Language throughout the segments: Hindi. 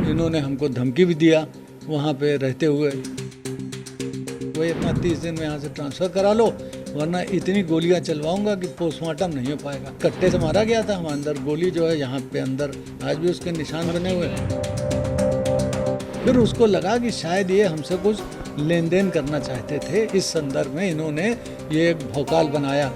इन्होंने हमको धमकी भी दिया वहाँ पे रहते हुए, वही अपना 30 दिन में यहाँ से ट्रांसफ़र करा लो वरना इतनी गोलियां चलवाऊंगा कि पोस्टमार्टम नहीं हो पाएगा। कट्टे से मारा गया था हम अंदर, गोली जो है यहाँ पे अंदर आज भी उसके निशान बने हुए हैं। फिर उसको लगा कि शायद ये हमसे कुछ लेन देन करना चाहते थे, इस संदर्भ में इन्होंने ये एक भौकाल बनाया।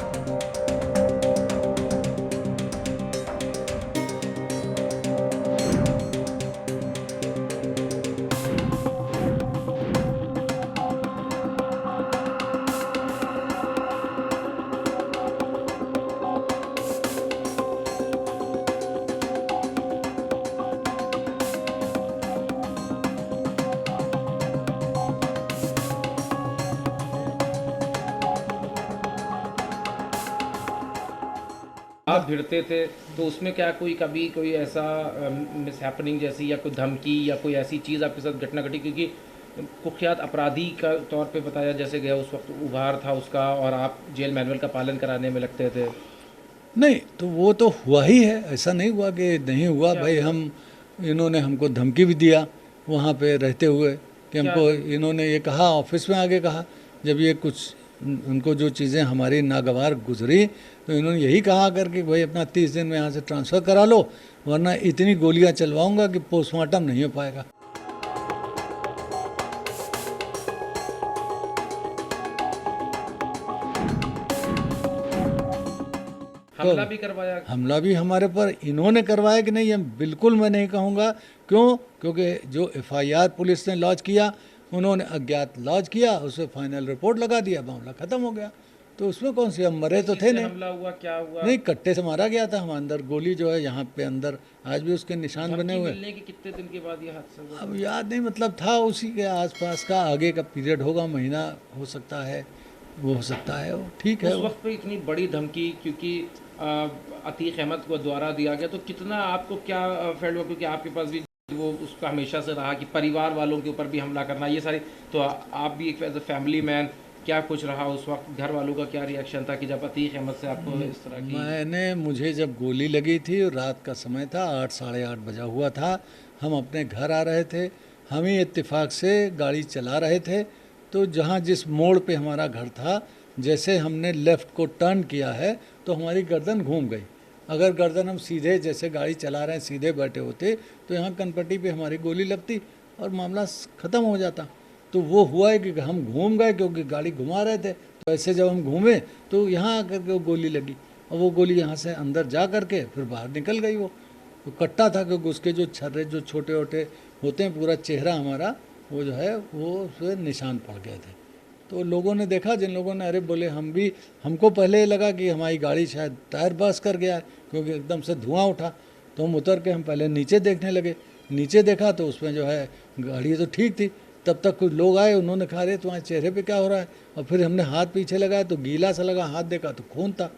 आप भिड़ते थे तो उसमें क्या कभी कोई ऐसा मिसहैपनिंग जैसी या कोई धमकी या कोई ऐसी चीज़ आपके साथ घटना घटी? क्योंकि कुख्यात अपराधी का तौर पे बताया जैसे गया, उस वक्त उभार था उसका और आप जेल मैनुअल का पालन कराने में लगते थे। नहीं तो वो तो हुआ ही है, ऐसा नहीं हुआ कि नहीं हुआ भाई। हम इन्होंने हमको धमकी भी दिया वहाँ पे रहते हुए कि हमको इन्होंने ये कहा, ऑफिस में आगे कहा, जब ये कुछ उनको जो चीज़ें हमारी नागवार गुजरी तो इन्होंने यही कहा करके भाई अपना 30 दिन में यहाँ से ट्रांसफ़र करा लो वरना इतनी गोलियां चलवाऊंगा कि पोस्टमार्टम नहीं हो पाएगा। हमला भी करवाया? हमला भी हमारे पर इन्होंने करवाया कि नहीं, हम बिल्कुल मैं नहीं कहूँगा। क्यों? क्योंकि जो एफआईआर पुलिस ने लॉन्च किया, उन्होंने अज्ञात लॉन्च किया, उसे फाइनल रिपोर्ट लगा दिया, मामला ख़त्म हो गया। तो उसमें कौन सी, हम मरे तो थे नहीं। हमला हुआ क्या हुआ? नहीं, कट्टे से मारा गया था हम अंदर, गोली जो है यहाँ पे अंदर आज भी उसके निशान बने हुए। मिलने के कितने दिन के बाद ये हादसा हुआ? अब याद नहीं, मतलब था उसी के आसपास का, आगे का पीरियड होगा, महीना हो सकता है, वो हो सकता है, वो ठीक है। उस वक्त पे इतनी बड़ी धमकी क्योंकि अतीक अहमद को द्वारा दिया गया, तो कितना आपको क्या फील हुआ? क्योंकि आपके पास भी वो उसका हमेशा से रहा कि परिवार वालों के ऊपर भी हमला करना, ये सारी, तो आप भी एक एज अ फैमिली मैन क्या कुछ रहा उस वक्त? घर वालों का क्या रिएक्शन था कि जब अतीक अहमद से आपको इस तरह की? मुझे जब गोली लगी थी, रात का समय था, 8 साढ़े 8 बजा हुआ था, हम अपने घर आ रहे थे, हम ही इत्तेफाक से गाड़ी चला रहे थे, तो जहाँ जिस मोड़ पे हमारा घर था, जैसे हमने लेफ़्ट को टर्न किया है तो हमारी गर्दन घूम गई। अगर गर्दन हम सीधे जैसे गाड़ी चला रहे हैं सीधे बैठे होते तो यहाँ कनपट्टी पे हमारी गोली लगती और मामला ख़त्म हो जाता। तो वो हुआ है कि हम घूम गए क्योंकि गाड़ी घुमा रहे थे, तो ऐसे जब हम घूमे तो यहाँ आकर के वो गोली लगी और वो गोली यहाँ से अंदर जा करके फिर बाहर निकल गई। वो तो कट्टा था क्योंकि उसके जो छर्रे जो छोटे छोटे होते हैं, पूरा चेहरा हमारा वो जो है वो उसमें निशान पड़ गए थे। तो लोगों ने देखा, जिन लोगों ने, अरे बोले हम भी, हमको पहले लगा कि हमारी गाड़ी शायद टायर बर्स्ट कर गया है क्योंकि एकदम से धुआं उठा, तो हम उतर के हम पहले नीचे देखने लगे। नीचे देखा तो उसमें जो है गाड़ी तो ठीक थी। तब तक कुछ लोग आए, उन्होंने कहा अरे तुम्हारे चेहरे पे क्या हो रहा है, और फिर हमने हाथ पीछे लगाया तो गीला सा लगा, हाथ देखा तो खून था।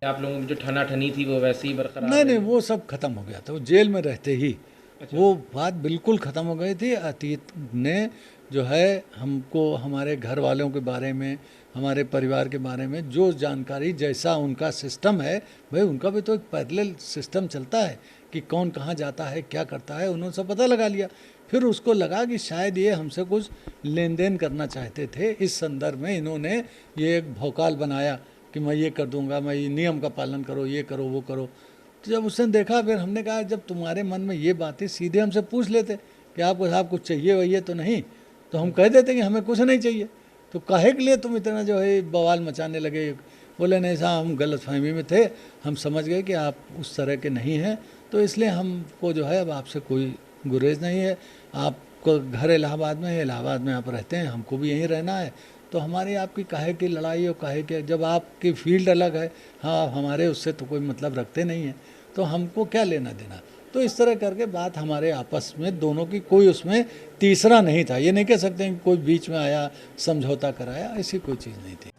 आप लोगों की जो ठनाठनी थी वो वैसे ही बरकरार नहीं है? नहीं, वो सब खत्म हो गया था, वो जेल में रहते ही वो बात बिल्कुल ख़त्म हो गई थी। अतीत ने जो है हमको हमारे घर वालों के बारे में, हमारे परिवार के बारे में जो जानकारी, जैसा उनका सिस्टम है, भाई उनका भी तो एक पैरेलल सिस्टम चलता है कि कौन कहाँ जाता है, क्या करता है, उन्होंने सब पता लगा लिया। फिर उसको लगा कि शायद ये हमसे कुछ लेन देन करना चाहते थे, इस संदर्भ में इन्होंने ये एक भौकाल बनाया कि मैं ये कर दूंगा, मैं ये नियम का पालन करो, ये करो, वो करो। तो जब उसने देखा, फिर हमने कहा जब तुम्हारे मन में ये बात है, सीधे हमसे पूछ लेते कि आपको साहब कुछ चाहिए वही तो नहीं, तो हम कह देते कि हमें कुछ नहीं चाहिए, तो काहे के लिए तुम इतना जो है बवाल मचाने लगे। बोले नहीं साहब, हम गलतफहमी में थे, हम समझ गए कि आप उस तरह के नहीं हैं, तो इसलिए हमको जो है अब आपसे कोई गुरेज नहीं है। आपको घर इलाहाबाद में है, इलाहाबाद में आप रहते हैं, हमको भी यहीं रहना है, तो हमारी आपकी काहे की लड़ाई और काहे के, जब आपकी फील्ड अलग है, हाँ आप हमारे उससे तो कोई मतलब रखते नहीं हैं, तो हमको क्या लेना देना। तो इस तरह करके बात हमारे आपस में दोनों की, कोई उसमें तीसरा नहीं था। ये नहीं कह सकते कि कोई बीच में आया समझौता कराया, ऐसी कोई चीज़ नहीं थी।